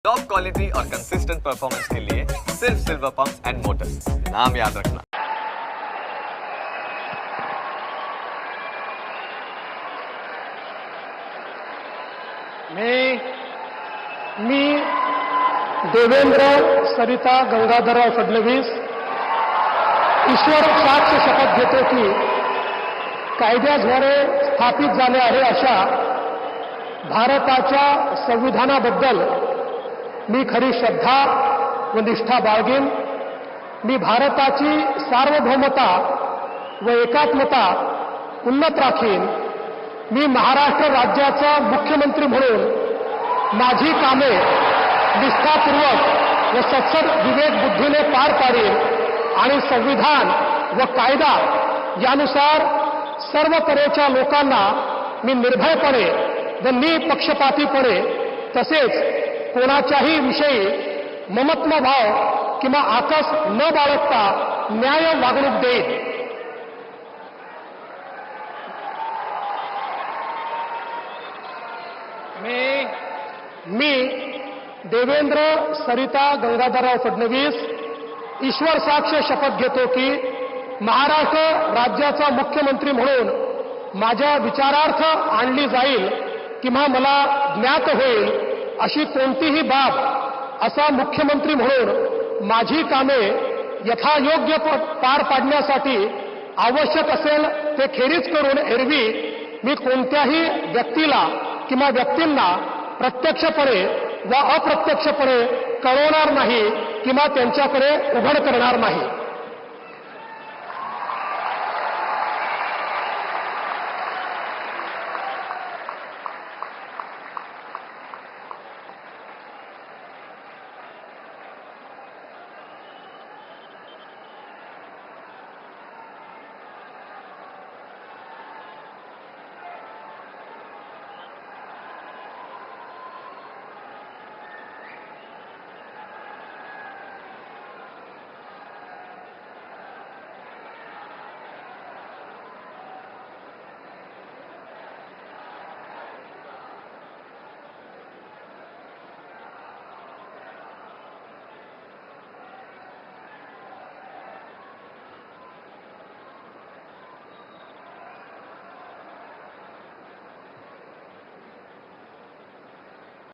Top quality और consistent performance के लिए सिर्फ सिल्वर पंप्स एंड मोटर्स, नाम याद रखना। मी देवेंद्र सरिता गंगाधरराव फडणवीस ईश्वर साक्ष शपथ घेतो की कायद्याद्वारे स्थापित झाले आहे अशा भारताच्या संविधानाबद्दल मी खरी श्रद्धा व निष्ठा बाळगेन। मी भारताची सार्वभौमता व एकात्मता उन्नत राखीन। मी महाराष्ट्र राज्याचा मुख्यमंत्री म्हणून माझी कामे निष्ठापूर्वक व सत्सद विवेक बुद्धीने पार पाडेन आणि संविधान व कायदा यानुसार सर्व तऱ्हेच्या लोकांना मी निर्भयपणे व निपक्षपातीपणे तसेच कोणाच्याही विषयी ममत्वभाव किंवा आकस न बाळगता न्याय वागणूक देईन। मी देवेंद्र सरिता गंगाधरराव फडणवीस ईश्वर साक्ष शपथ घेतो की महाराष्ट्र राज्याचा मुख्यमंत्री म्हणून माझ्या विचारार्थ आणली जाईल किंवा मला ज्ञात होईल अशी कोणतीही बाब असा मुख्यमंत्री म्हणून माझी कामे यथायोग्य पार पाडण्यासाठी आवश्यक असेल ते खेरीज करून एरवी मी कोणत्याही व्यक्तीला किंवा व्यक्तींना प्रत्यक्षपणे व अप्रत्यक्षपणे कळवणार नाही किंवा त्यांच्याकडे उघड करणार नाही।